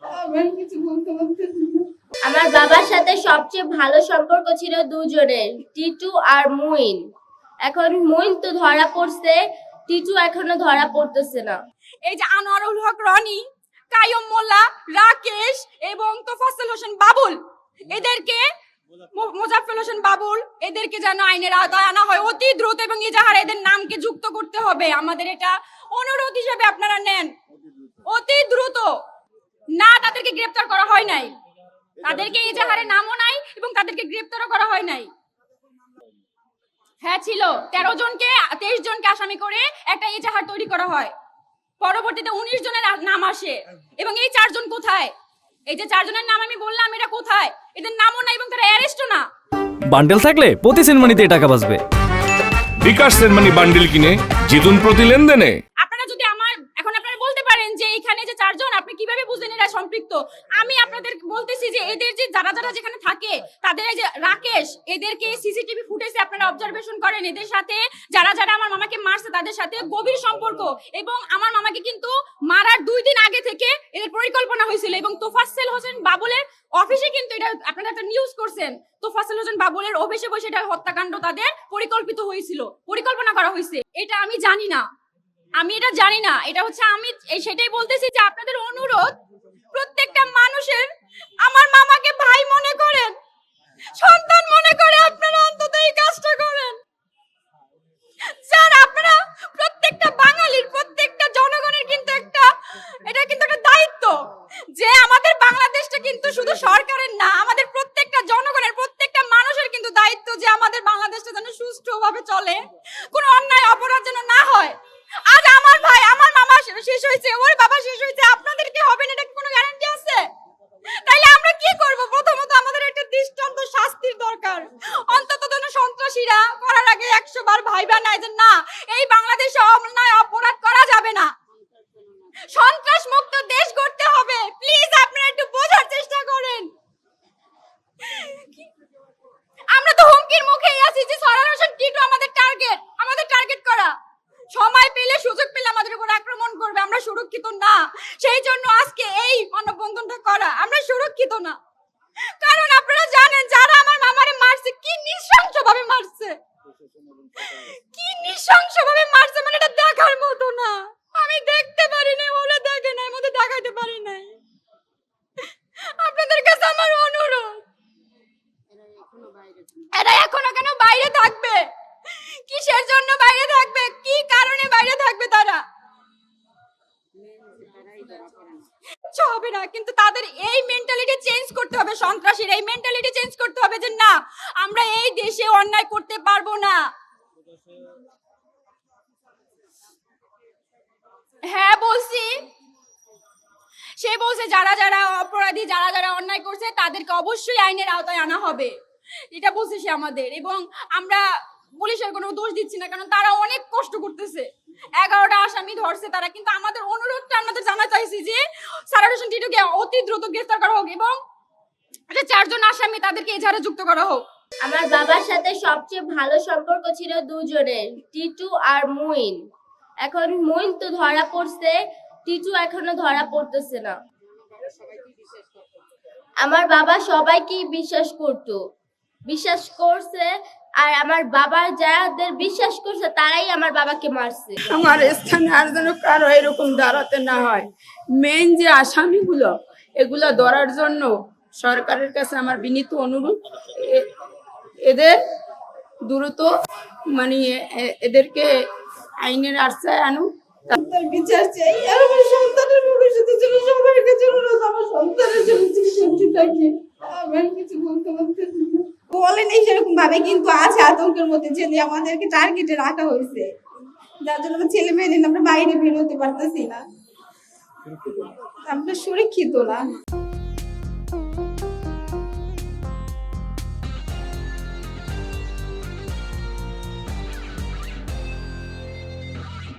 আমার কিছু বলতে পারতেছি না। আমার বাবার সাথে সবচেয়ে ভালো সম্পর্ক ছিল দুজনের, টিটু আর মুইন। এখন মুইন তো ধরা পড়ছে, টিটু এখনো ধরা পড়তেছে না। এই যে আনোয়ারুল হক রনি, কাইয়ুম মোল্লা, রাকেশ এবং তোফাজ্জল হোসেন বাবুল, এদেরকে মোজাফফর হোসেন বাবুল, এদেরকে যেন আইনের আওতায় আনা হয় অতি দ্রুত এবং এজাহারে এদের নামকে যুক্ত করতে হবে। আমাদের এটা অনুরোধ হিসেবে আপনারা নেন, অতি দ্রুত। না, তাদেরকে গ্রেফতার করা হয় নাই, তাদেরকে এজাহারে নামও নাই এবং তাদেরকে গ্রেফতারও করা হয় নাই। হ্যাঁ ছিল, 23 জনকে আসামি করে একটা এজাহার তৈরি করা হয়। পরবর্তীতে 19 জনের নাম আসে এবং এই 4 জন কোথায়? এই যে 4 জনের নাম আমি বললাম, এরা কোথায়? এদের নামও নাই এবং তারা অ্যারেস্টও না। বান্ডেল থাকলে প্রতি সেনমানিতে টাকা বাঁচবে। বিকাশ সেনমানি বান্ডেল কিনে জিতুন প্রতি লেনদেনে। আপনারা যদি এখন আপনারা বলতে পারেন যে এখানে যে 4 জন, আপনি কিভাবে বুঝলেন এরা সম্পৃক্ত? আমি আপনাদের বলতেছি যে এদের যে যারা যেখানে থাকে, তাদের এই যে রাকেশ, এদেরকে সিসিটিভি ফুটেজে আপনারা অবজারভেশন করেন, এদের সাথে যারা আমার মামাকে মারছে তাদের সাথে গভীর সম্পর্ক এবং আমার মামাকে কিন্তু মারার 2 দিন আগে থেকে এদের পরিকল্পনা হয়েছিল এবং তোফাজ্জল হোসেন বাবুলের অফিসে কিন্তু এটা আপনারা একটা নিউজ করছেন, তোফাজ্জল হোসেন বাবুলের অফিসে বসে এটা হত্যাকাণ্ড তাদের পরিকল্পিত হয়েছিল, পরিকল্পনা করা হয়েছে। এটা আমি জানি না, আমি এটা জানি না। এটা হচ্ছে আমি সেটাই বলতেছি যে আপনাদের অনুরোধ, প্রত্যেকটা মানুষের আমার মামাকে ভাই মনে করেন, সন্তান মনে করে আপনারা অন্তত এই কাজটা করেন। স্যার, আপনারা প্রত্যেকটা বাঙালির, প্রত্যেকটা জনগণের কিন্তু এটা কিন্তু একটা দায়িত্ব যে আমাদের বাংলাদেশটা কিন্তু শুধু সরকারের না, আমাদের প্রত্যেকটা জনগণের, প্রত্যেকটা মানুষের কিন্তু দায়িত্ব যে আমাদের বাংলাদেশটা যেন সুষ্ঠুভাবে চলে, কোনো অন্যায় অপরাধ যেন না হয়। আজ আমার ভাই, আমার মামা শেষ হয়েছে, ওর বাবা শেষ হয়েছে, আপনাদের কি হবে না, এটা কি কোনো গ্যারান্টি আছে? তাইলে আমরা কি করব? প্রথমত আমাদের একটা দৃষ্টান্ত শাস্তির দরকার। অন্তত যেন সন্ত্রাসীরা করার আগে 100 বার ভাইবা নাই যে না, এই বাংলাদেশে অন্যায় অপরাধ করা যাবে না, সন্ত্রাস মুক্ত দেশ করতে হবে। প্লিজ আপনারা একটু বোঝার চেষ্টা করেন। আমরা তো হুমকির মুখেই আছি যে সরার হোসেন টিটু আমাদের টার্গেট করা, সময় পেলে, সুযোগ পেলে আমাদের উপর আক্রমণ করবে। আমরা সুরক্ষিত না, সেই জন্য আজকে এই মানববন্ধনটা করা। আমরা সুরক্ষিত না, কারণ আপনারা জানেন যারা আমার মামারে মারছে কি নৃশংসভাবে মারছে, মানে এটা দেখার মতো না। আমি দেখতে পারি নাই, ওরা দেখে নাই, মধ্যে দেখাইতে পারি নাই। আপনাদের কাছে আমার অনুরোধ, এরা এখনো কেন বাইরে থাকবে? কিসের জন্য বাইরে থাকবে? কি কারণে বাইরে থাকবে তারা? হবে না, কিন্তু তাদের এই মেন্টালিটি চেঞ্জ করতে হবে, সন্ত্রাসীর এই মেন্টালিটি চেঞ্জ করতে হবে যে না, আমরা এই দেশে অন্যায় করতে পারবো না। হ্যাঁ বলছি, সে বলছে যারা অপরাধী, যারা অন্যায় করছে তাদেরকে অবশ্যই আইনের আওতায় আনা হবে, এটা বলছে সে আমাদের। এবং আমরা পুলিশের কোনো দোষ দিচ্ছি না, কারণ তারা অনেক কষ্ট করতেছে, 11টা আসামি ধরছে তারা, কিন্তু আমাদের অনুরোধটা আমাদের জানা চাইছি যে সরার হোসেন টিটুকে অতি দ্রুত গ্রেফতার করা হোক এবং 4 জন আসামি তাদেরকে এজাহারে যুক্ত করা হোক। আমার বাবার সাথে সবচেয়ে ভালো সম্পর্ক ছিল দুজনের, টিটু আর মুইন। এখন মুইন তো ধরা পড়ছে, টিটু এখনো ধরা পড়তেছে না। আমার বাবা সবাইকেই বিশ্বাস করছে, আর আমার বাবা যাদের বিশ্বাস করছে তারাই আমার বাবাকে মারছে। আমার স্থানে আর যেন কারো এরকম দাঁড়াতে না হয়। মেইন যে আসামিগুলো, এগুলো ধরার জন্য সরকারের কাছে আমার বিনীত অনুরোধ, এদের দ্রুত মানে এদেরকে আইনের আশ্রয় আনুক। বিচার চাই, আর আমার সন্তানের ভবিষ্যতের জন্য সবার কাছে অনুরোধ, আমার সন্তানের জন্য চিকিৎসা থাকে। আমার কিছু বলতে পারতেছি না, বলেনি সেরকম ভাবে, কিন্তু আছে আতঙ্কের মধ্যে যে আমাদেরকে টার্গেটে রাখা হয়েছে, যার জন্য আমার ছেলে মেয়ে আমরা বাইরে বের হতে পারতেছি না, আমরা সুরক্ষিত না।